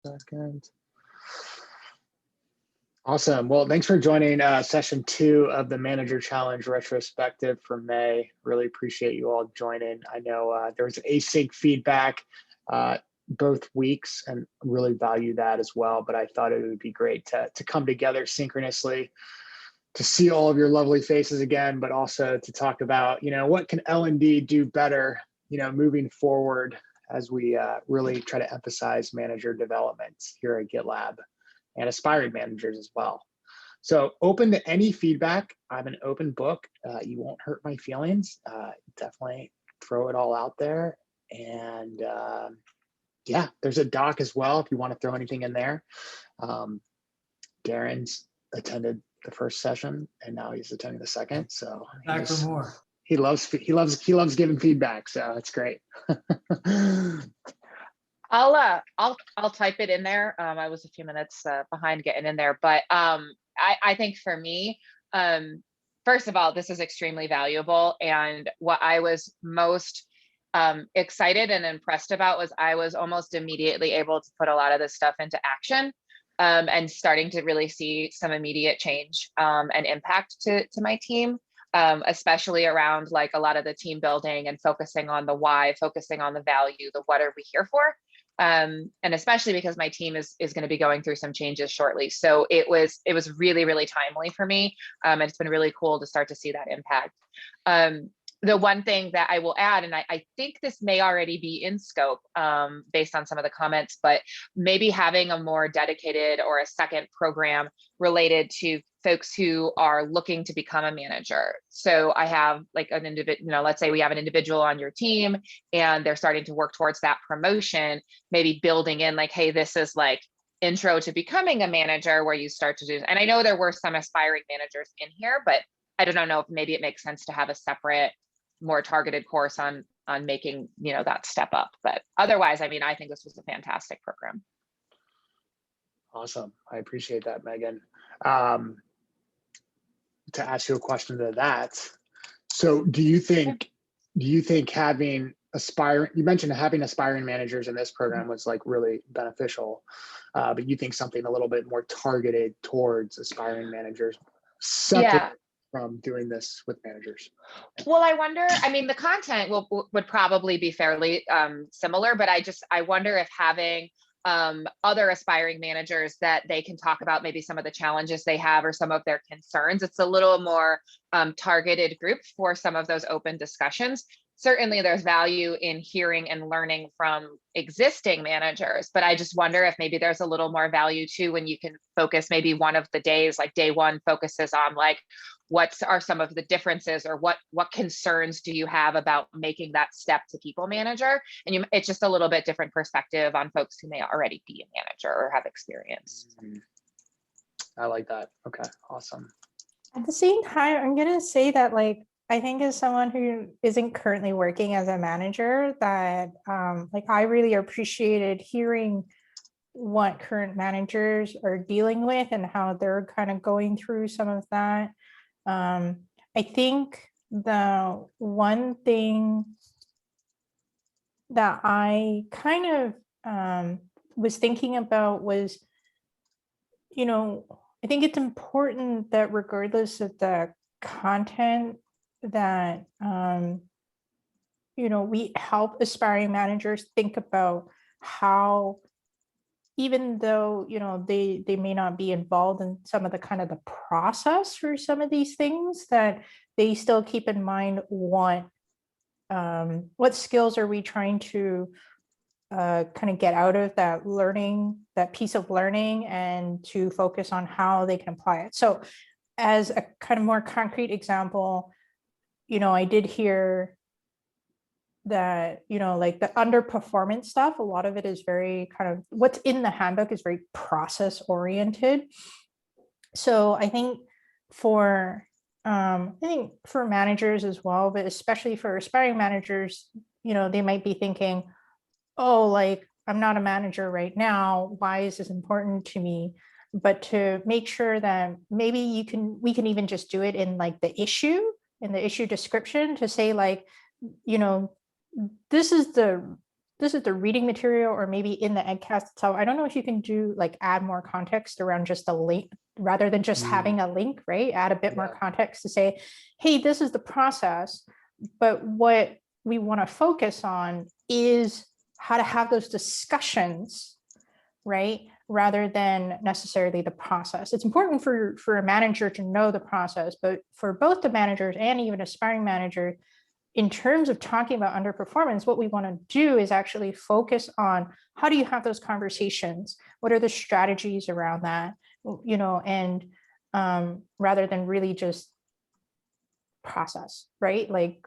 second. Awesome. Well, thanks for joining session 2 of the Manager Challenge retrospective for May. Really appreciate you all joining. I know there was async feedback both weeks and really value that as well, but I thought it would be great to come together synchronously to see all of your lovely faces again, but also to talk about, what can L&D do better, moving forward as we really try to emphasize manager development here at GitLab and aspiring managers as well. So open to any feedback. I'm an open book. You won't hurt my feelings. Definitely throw it all out there. And yeah, there's a doc as well if you want to throw anything in there. Darren's attended the first session and now he's attending the second. So back for more. He loves giving feedback. So it's great. I'll type it in there. I was a few minutes behind getting in there, but I think for me, first of all, this is extremely valuable. And what I was most excited and impressed about was I was almost immediately able to put a lot of this stuff into action and starting to really see some immediate change and impact to my team. Especially around like a lot of the team building and focusing on the why, focusing on the value, the what are we here for? And especially because my team is going to be going through some changes shortly. So it was really, really timely for me. And it's been really cool to start to see that impact. The one thing that I will add, and I think this may already be in scope based on some of the comments, but maybe having a more dedicated or a second program related to folks who are looking to become a manager. So I have like an individual, let's say we have an individual on your team and they're starting to work towards that promotion, maybe building in like, hey, this is like intro to becoming a manager where you start to do, and I know there were some aspiring managers in here, but I don't know if maybe it makes sense to have a separate, more targeted course on making, that step up. But otherwise, I mean, I think this was a fantastic program. Awesome. I appreciate that, Megan. To ask you a question to that. So do you think having you mentioned having aspiring managers in this program was like really beneficial, but you think something a little bit more targeted towards aspiring managers separate from doing this with managers? Well, I wonder, I mean, the content would probably be fairly similar, but I wonder if having other aspiring managers that they can talk about maybe some of the challenges they have or some of their concerns. It's a little more targeted group for some of those open discussions. Certainly there's value in hearing and learning from existing managers, but I just wonder if maybe there's a little more value too when you can focus maybe one of the days, like day one focuses on like, what are some of the differences or what concerns do you have about making that step to people manager? And it's just a little bit different perspective on folks who may already be a manager or have experience. I like that. Okay, awesome. At the same time, I'm going to say that like, I think as someone who isn't currently working as a manager, that like I really appreciated hearing what current managers are dealing with and how they're kind of going through some of that. I think the one thing that I kind of was thinking about was, I think it's important that regardless of the content that, we help aspiring managers think about how, even though, they may not be involved in some of the kind of the process for some of these things, that they still keep in mind what skills are we trying to kind of get out of that learning, that piece of learning, and to focus on how they can apply it. So as a kind of more concrete example, I did hear that, like the underperformance stuff, a lot of it is very kind of what's in the handbook is very process oriented. So I think for managers as well, but especially for aspiring managers, they might be thinking, oh, like I'm not a manager right now. Why is this important to me? But to make sure that maybe we can even just do it in like the issue description to say like, this is the this is the reading material, or maybe in the EdCast itself. I don't know if you can do like add more context around just a link rather than just having a link, right? Add a bit more context to say, hey, this is the process, but what we want to focus on is how to have those discussions, right? Rather than necessarily the process. It's important for a manager to know the process, but for both the managers and even aspiring managers, in terms of talking about underperformance, what we want to do is actually focus on how do you have those conversations? What are the strategies around that? You know, and rather than really just process, right? Like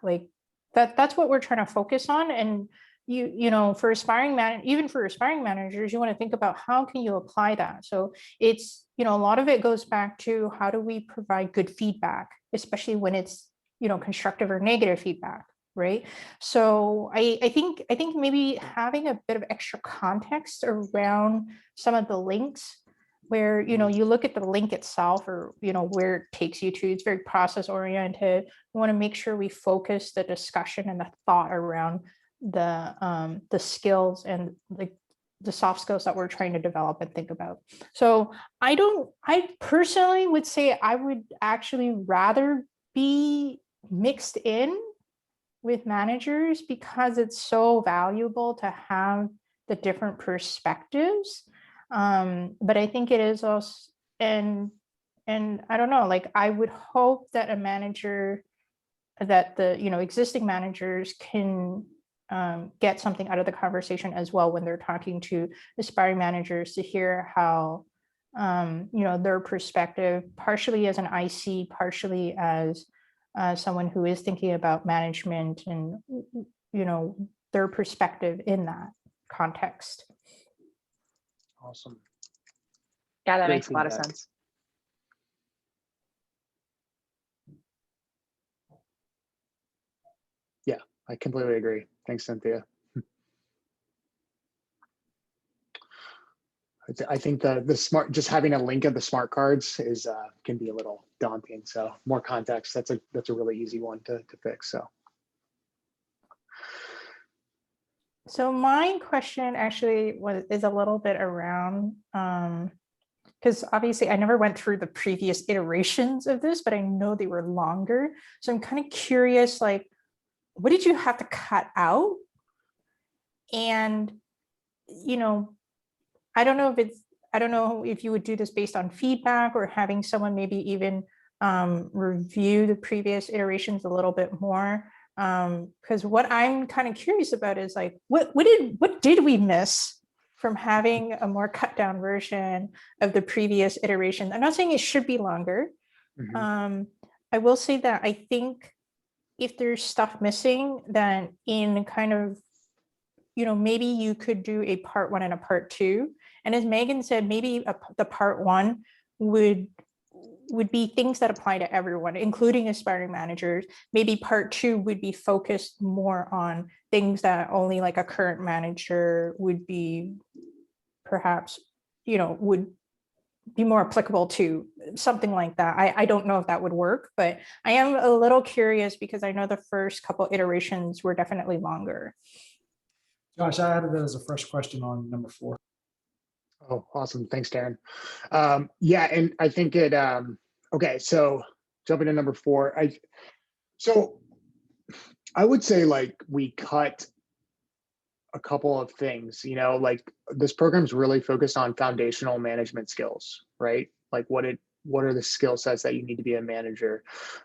that's what we're trying to focus on. And you know, for aspiring even for aspiring managers, you want to think about how can you apply that. So it's, you know, a lot of it goes back to how do we provide good feedback, especially when it's, you know, constructive or negative feedback, right? So I think maybe having a bit of extra context around some of the links where, you know, you look at the link itself, or, you know, where it takes you to, it's very process oriented. We want to make sure we focus the discussion and the thought around the skills and the soft skills that we're trying to develop and think about. So I personally would say I would actually rather be mixed in with managers, because it's so valuable to have the different perspectives. But I think it is also, and I don't know, like I would hope that a manager, that the, you know, existing managers can get something out of the conversation as well when they're talking to aspiring managers, to hear how, you know, their perspective, partially as an IC, partially as someone who is thinking about management, and, you know, their perspective in that context. Awesome. Yeah, that Great makes a lot of feedback. sense. Yeah, I completely agree. Thanks, Cynthia. I think the smart, just having a link of the smart cards is can be a little daunting. So more context, that's a really easy one to fix. So my question actually is a little bit around, because obviously I never went through the previous iterations of this, but I know they were longer. So I'm kind of curious, like, what did you have to cut out? And, you know, I don't know if you would do this based on feedback, or having someone maybe even review the previous iterations a little bit more. Because what I'm kind of curious about is like, what did we miss from having a more cut down version of the previous iteration? I'm not saying it should be longer. I will say that I think if there's stuff missing, then in kind of, you know, maybe you could do a part 1 and a part 2. And as Megan said, maybe the part 1 would be things that apply to everyone, including aspiring managers. Maybe part 2 would be focused more on things that only like a current manager would be, perhaps, you know, would be more applicable to, something like that. I don't know if that would work, but I am a little curious, because I know the first couple iterations were definitely longer. Josh, I added that as a fresh question on number 4. Oh, awesome. Thanks, Darren. Yeah, and I think it, okay, so jumping to number 4, I would say like we cut a couple of things, you know, like this program's really focused on foundational management skills, right? Like what are the skill sets that you need to be a manager?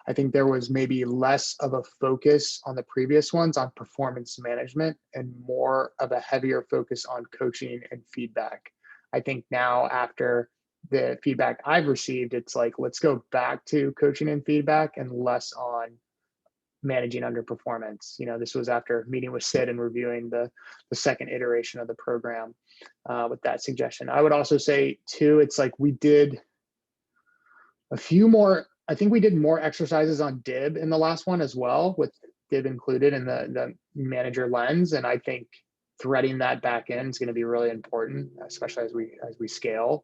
I think there was maybe less of a focus on the previous ones on performance management, and more of a heavier focus on coaching and feedback. I think now, after the feedback I've received, it's like, let's go back to coaching and feedback and less on managing underperformance. You know, this was after meeting with Sid and reviewing the second iteration of the program with that suggestion. I would also say too, it's like we did a few more, I think we did more exercises on DIB in the last one as well, with DIB included in the manager lens. And I think threading that back in is going to be really important, especially as we scale.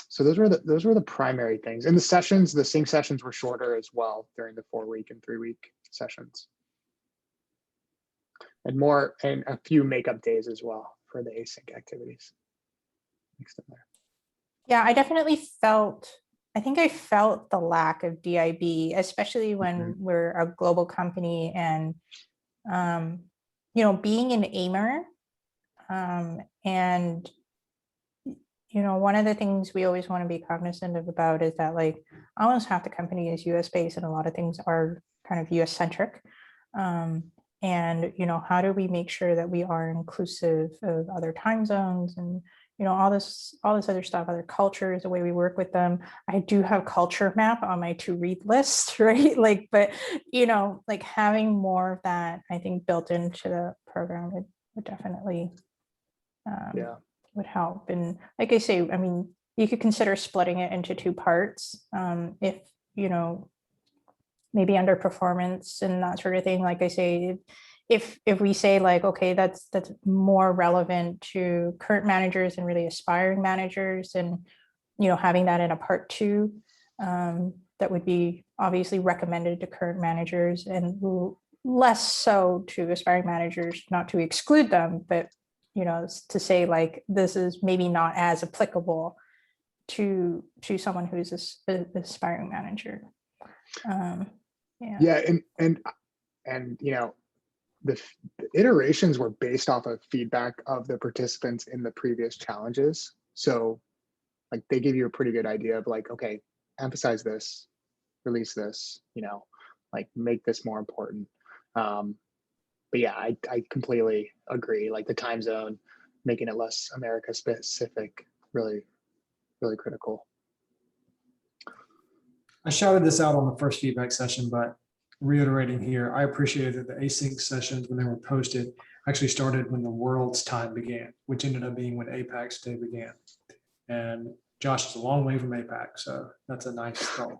So those were the primary things. And the sync sessions were shorter as well during the 4-week and 3-week sessions. and a few makeup days as well for the async activities. Mixed in there. Yeah, I definitely felt, I think I felt the lack of DIB, especially when we're a global company and, being an aimer. And, one of the things we always want to be cognizant of about is that like almost half the company is US based and a lot of things are kind of US centric. And, how do we make sure that we are inclusive of other time zones and, all this other stuff, other cultures, the way we work with them. I do have culture map on my to read list, right? Like, but, like having more of that, I think built into the program would definitely would help. And like I say, I mean, you could consider splitting it into two parts. If, maybe underperformance and that sort of thing. Like I say, if we say like, okay, that's more relevant to current managers and really aspiring managers, and having that in a part 2, that would be obviously recommended to current managers and less so to aspiring managers, not to exclude them, but to say like this is maybe not as applicable to someone who's an aspiring manager. Yeah, and the iterations were based off of feedback of the participants in the previous challenges. So like they give you a pretty good idea of like, okay, emphasize this, release this, like make this more important. But yeah, I completely agree. Like the time zone, making it less America specific, really, really critical. I shouted this out on the first feedback session, but reiterating here, I appreciated that the async sessions, when they were posted, actually started when the world's time began, which ended up being when APAC's day began. And Josh is a long way from APAC, so that's a nice thought.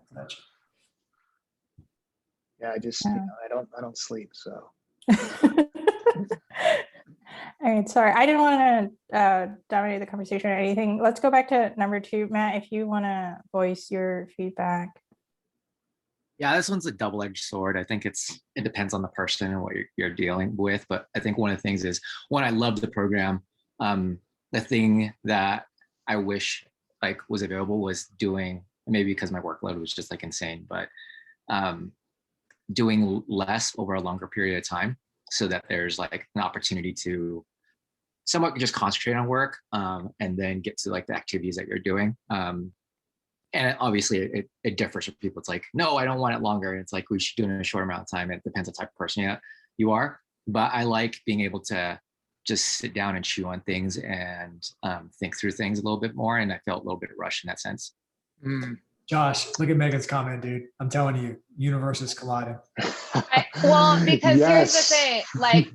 Yeah, I just I don't sleep, so. All right, sorry, I didn't want to dominate the conversation or anything. Let's go back to number 2. Matt, if you want to voice your feedback. Yeah, this one's a double-edged sword. I think it depends on the person and what you're dealing with. But I think one of the things is, one, I love the program. The thing that I wish like was available was doing, maybe because my workload was just like insane, but doing less over a longer period of time, so that there's like an opportunity to somewhat just concentrate on work and then get to like the activities that you're doing. And obviously it differs for people. It's like, no, I don't want it longer. It's like, we should do it in a short amount of time. It depends on the type of person you are. But I like being able to just sit down and chew on things and think through things a little bit more. And I felt a little bit rushed in that sense. Josh, look at Megan's comment, dude. I'm telling you, universes colliding. Well, because Yes. here's the thing, like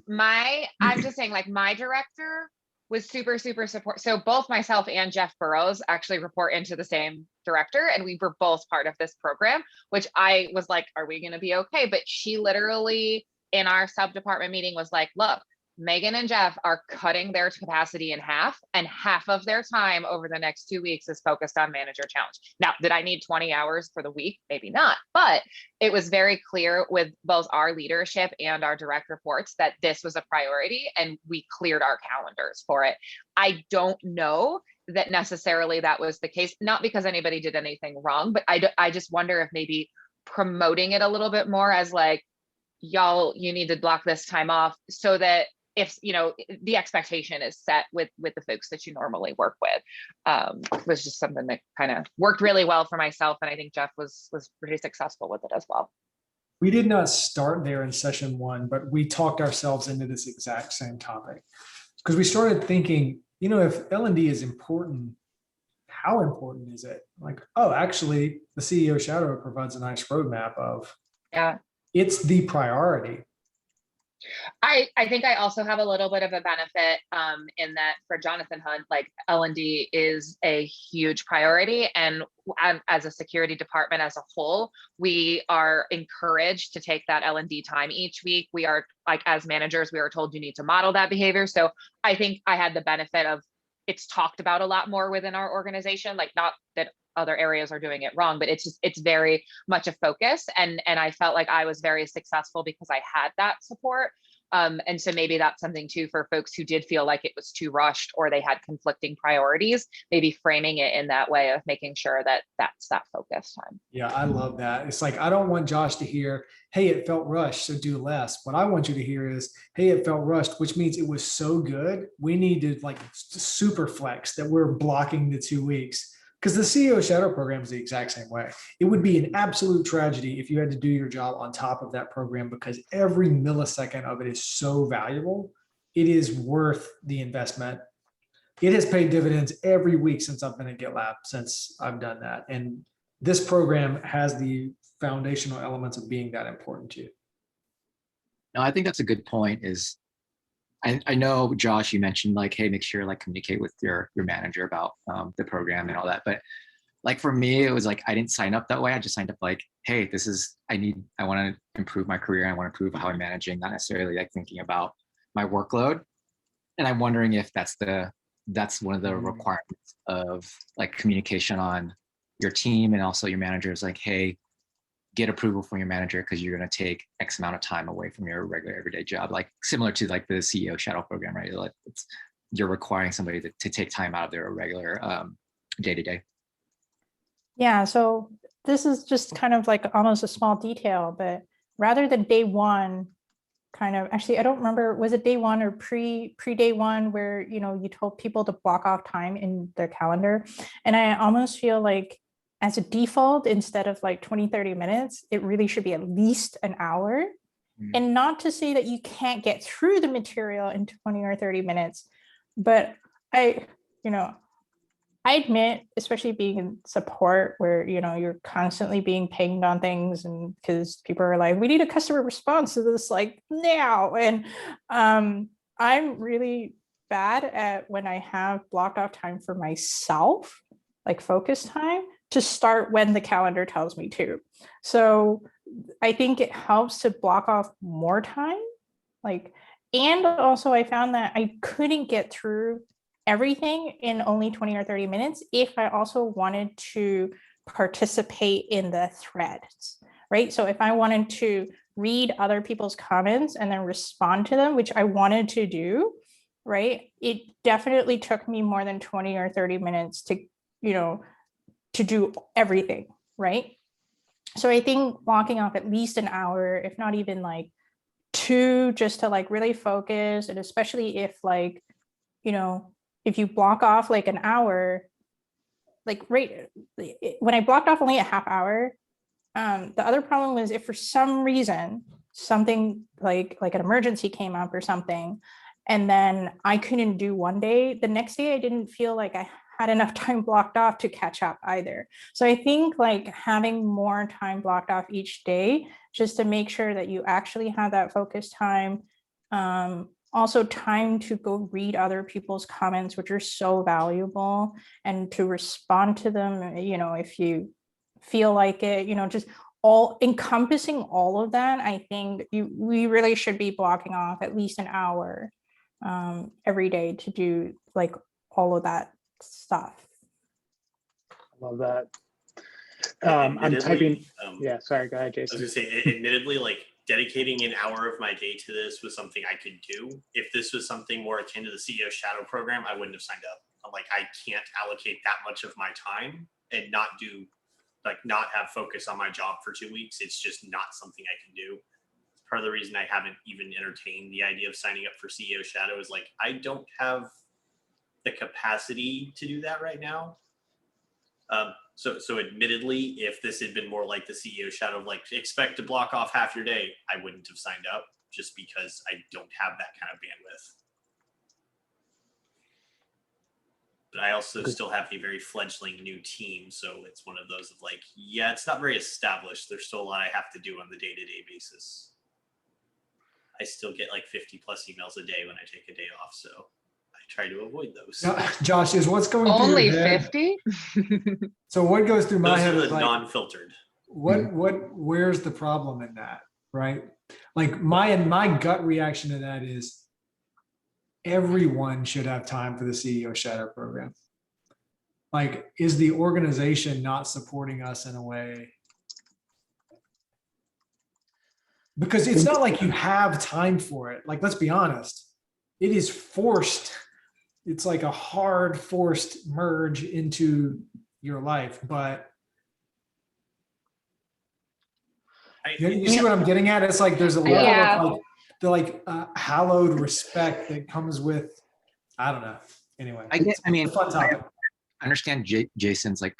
I'm just saying, like my director was super support. So both myself and Jeff Burrows actually report into the same director, and we were both part of this program, which I was like, are we going to be okay? But she literally in our sub department meeting was like, look, Megan and Jeff are cutting their capacity in half, and half of their time over the next 2 weeks is focused on manager challenge. Now, did I need 20 hours for the week? Maybe not, but it was very clear with both our leadership and our direct reports that this was a priority, and we cleared our calendars for it. I don't know that necessarily that was the case, not because anybody did anything wrong, but I just wonder if maybe promoting it a little bit more as like, y'all, you need to block this time off, so that if the expectation is set with the folks that you normally work with, was just something that kind of worked really well for myself, and I think Jeff was pretty successful with it as well. We did not start there in session 1, but we talked ourselves into this exact same topic because we started thinking, if L&D is important, how important is it? Like, oh, actually, the CEO Shadow provides a nice roadmap of, it's the priority. I think I also have a little bit of a benefit in that for Jonathan Hunt, like L&D is a huge priority, and as a security department as a whole, we are encouraged to take that L&D time each week. We are, like, as managers, we are told you need to model that behavior. So I think I had the benefit of, it's talked about a lot more within our organization, like not that other areas are doing it wrong, but it's very much a focus. And I felt like I was very successful because I had that support. And so maybe that's something too for folks who did feel like it was too rushed or they had conflicting priorities, maybe framing it in that way of making sure that that's that focus time. Yeah, I love that. It's like, I don't want Josh to hear, hey, it felt rushed, so do less. What I want you to hear is, hey, it felt rushed, which means it was so good. We need to like super flex that we're blocking the 2 weeks. Because the CEO Shadow program is the exact same way. It would be an absolute tragedy if you had to do your job on top of that program, because every millisecond of it is so valuable. It is worth the investment. It has paid dividends every week since I've been at GitLab, since I've done that. And this program has the foundational elements of being that important to you. No, I think that's a good point. Is I know, Josh, you mentioned like, hey, make sure like communicate with your manager about the program and all that. But like for me, it was like, I didn't sign up that way. I just signed up like, hey, this is, I want to improve my career. I want to improve how I'm managing, not necessarily like thinking about my workload. And I'm wondering if that's one of the requirements of like communication on your team and also your manager is like, hey, get approval from your manager because you're going to take X amount of time away from your regular everyday job, like similar to like the CEO Shadow program, right? Like you're requiring somebody to take time out of their regular day-to-day. Yeah, so this is just kind of like almost a small detail, but rather than day one, kind of, actually, I don't remember, was it day one or pre day one where, you know, you told people to block off time in their calendar. And I almost feel like as a default, instead of like 20-30 minutes, it really should be at least an hour. And not to say that you can't get through the material in 20 or 30 minutes, but I admit, especially being in support where, you know, you're constantly being pinged on things, and because people are like, we need a customer response to this like now. And I'm really bad at when I have blocked off time for myself, like focus time, to start when the calendar tells me to. So I think it helps to block off more time. Like, and also I found that I couldn't get through everything in only 20 or 30 minutes if I also wanted to participate in the threads, right? So if I wanted to read other people's comments and then respond to them, which I wanted to do, right? It definitely took me more than 20 or 30 minutes to, you know, to do everything, right? So I think blocking off at least an hour, if not even like 2, just to like really focus. And especially if like, you know, if you block off like an hour, like right when I blocked off only a half hour, the other problem was if for some reason something like an emergency came up or something, and then I couldn't do one day, the next day I didn't feel like I had enough time blocked off to catch up either. So I think like having more time blocked off each day, just to make sure that you actually have that focus time. Also time to go read other people's comments, which are so valuable, and to respond to them, you know, if you feel like it, you know, just all encompassing all of that. I think we really should be blocking off at least an hour every day to do like all of that stuff. Love that. I'm typing. Yeah, sorry, go ahead, Jason. I was gonna say, admittedly, like dedicating an hour of my day to this was something I could do. If this was something more akin to the CEO Shadow program, I wouldn't have signed up. I'm like, I can't allocate that much of my time and not have focus on my job for 2 weeks. It's just not something I can do. It's part of the reason I haven't even entertained the idea of signing up for CEO Shadow is like, I don't have the capacity to do that right now. So admittedly, if this had been more like the CEO Shadow, like expect to block off half your day, I wouldn't have signed up just because I don't have that kind of bandwidth. But I also still have a very fledgling new team. So it's one of those of like, yeah, it's not very established. There's still a lot I have to do on the day-to-day basis. I still get like 50 plus emails a day when I take a day off. So I try to avoid those. Now, Josh, is what's going Only through your head? 50? So what goes through my Those head are is the like, non-filtered. where's the problem in that, right? Like my gut reaction to that is everyone should have time for the CEO Shadow program. Like, is the organization not supporting us in a way Because it's not like you have time for it. Like, let's be honest, it is forced. It's like a hard forced merge into your life. But you see what I'm getting at? It's like there's a level Yeah. of like the hallowed respect that comes with, I don't know. Anyway, I mean, fun topic. I understand Jason's like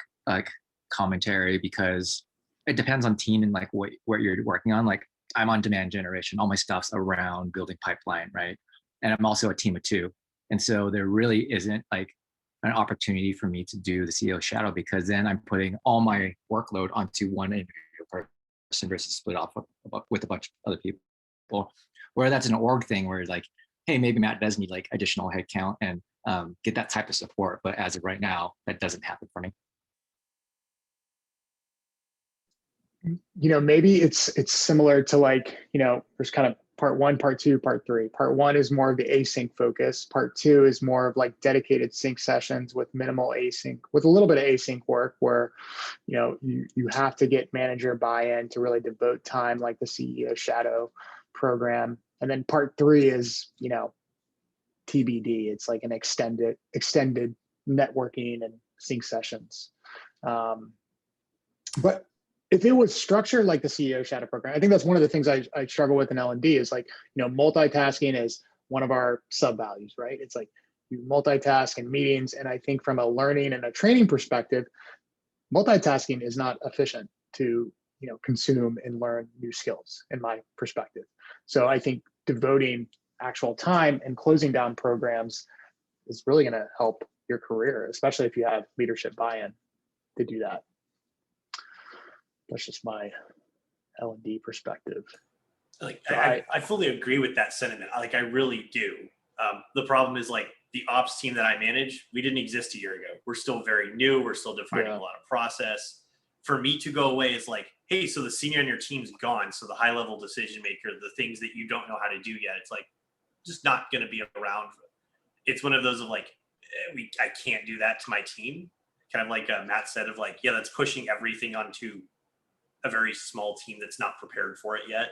commentary, because it depends on team and like what you're working on. Like, I'm on demand generation. All my stuff's around building pipeline, right? And I'm also a team of 2. And so there really isn't like an opportunity for me to do the CEO shadow, because then I'm putting all my workload onto one individual person versus split off with a bunch of other people. Where that's an org thing where like, hey, maybe Matt does need like additional headcount and get that type of support. But as of right now, that doesn't happen for me. Maybe it's similar to like, there's kind of part 1, part 2, part 3. Part 1 is more of the async focus. Part 2 is more of like dedicated sync sessions with minimal async, with a little bit of async work where, you have to get manager buy-in to really devote time, like the CEO shadow program. And then part 3 is, TBD. It's like an extended networking and sync sessions. But if it was structured like the CEO shadow program, I think that's one of the things I struggle with in L&D is like, multitasking is one of our sub values, right? It's like you multitask in meetings. And I think from a learning and a training perspective, multitasking is not efficient to, consume and learn new skills in my perspective. So I think devoting actual time and closing down programs is really going to help your career, especially if you have leadership buy-in to do that. That's just my L&D perspective. Like, So I fully agree with that sentiment. Like, I really do. The problem is like the ops team that I manage, we didn't exist a year ago. We're still very new. We're still defining a lot of process. For me to go away is like, hey, so the senior on your team's gone. So the high level decision maker, the things that you don't know how to do yet, it's like just not going to be around. It's one of those of like, I can't do that to my team. Kind of like Matt said of like, yeah, that's pushing everything onto a very small team that's not prepared for it yet.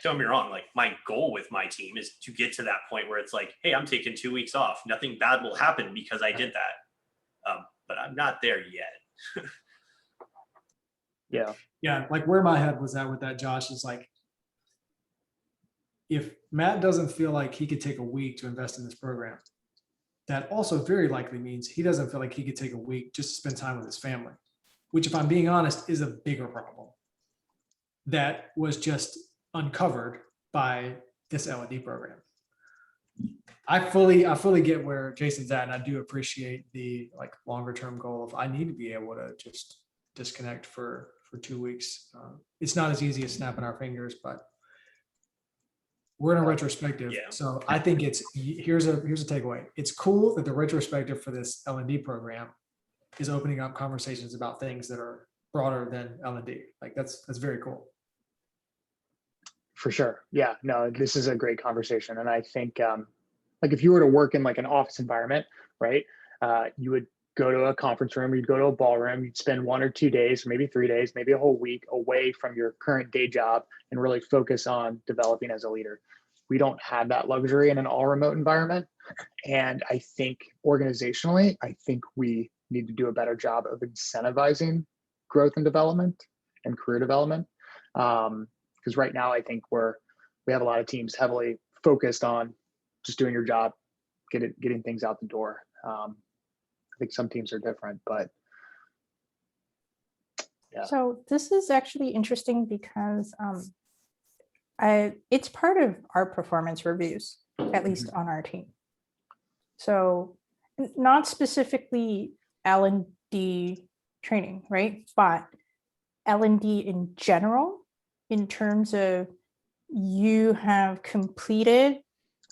Don't get me wrong, like my goal with my team is to get to that point where it's like, hey, I'm taking 2 weeks off. Nothing bad will happen because I did that. But I'm not there yet. Yeah, like where my head was at with that, Josh, is like, if Matt doesn't feel like he could take a week to invest in this program, that also very likely means he doesn't feel like he could take a week just to spend time with his family, which, if I'm being honest, is a bigger problem that was just uncovered by this L&D program. I fully get where Jason's at, and I do appreciate the like longer term goal of I need to be able to just disconnect for 2 weeks. It's not as easy as snapping our fingers, but we're in a retrospective. Yeah. So I think here's a takeaway. It's cool that the retrospective for this L&D program is opening up conversations about things that are broader than L&D. Like that's very cool. For sure. Yeah, no, this is a great conversation. And I think like if you were to work in like an office environment, right, you would go to a conference room, you'd go to a ballroom, you'd spend 1 or 2 days, maybe 3 days, maybe a whole week away from your current day job and really focus on developing as a leader. We don't have that luxury in an all remote environment. And I think organizationally, I think we need to do a better job of incentivizing growth and development and career development. Because right now, I think we have a lot of teams heavily focused on just doing your job, getting things out the door. I think some teams are different, but yeah. So this is actually interesting because it's part of our performance reviews, at least on our team. So not specifically L&D training, right? But L&D in general, in terms of you have completed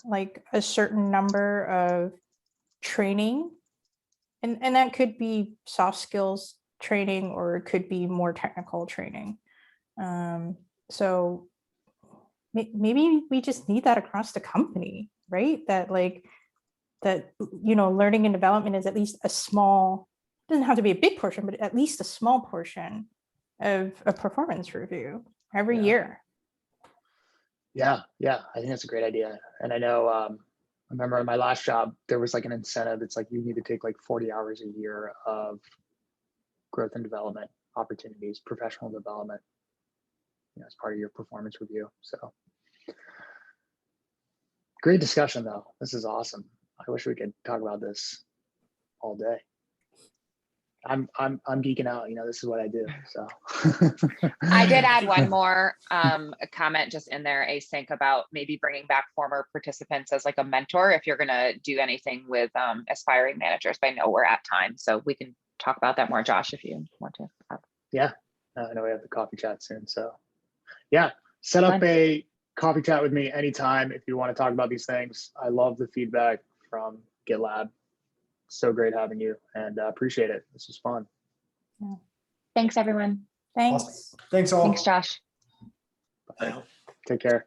like a certain number of training, and that could be soft skills training, or it could be more technical training. So maybe we just need that across the company, right? That learning and development is at least a small, doesn't have to be a big portion, but at least a small portion of a performance review every year. Yeah, I think that's a great idea. And I know, I remember in my last job, there was like an incentive. It's like you need to take like 40 hours a year of growth and development opportunities, professional development, as part of your performance review. So great discussion though. This is awesome. I wish we could talk about this all day. I'm geeking out, this is what I do. So I did add one more comment just in there, async, about maybe bringing back former participants as like a mentor if you're going to do anything with aspiring managers. But I know we're at time, so we can talk about that more, Josh, if you want to. Yeah, I know we have the coffee chat soon. So yeah, set up a coffee chat with me anytime if you want to talk about these things. I love the feedback from GitLab. So great having you, and appreciate it. This was fun. Yeah. Thanks, everyone. Thanks. Awesome. Thanks all. Thanks, Josh. Well, Take care.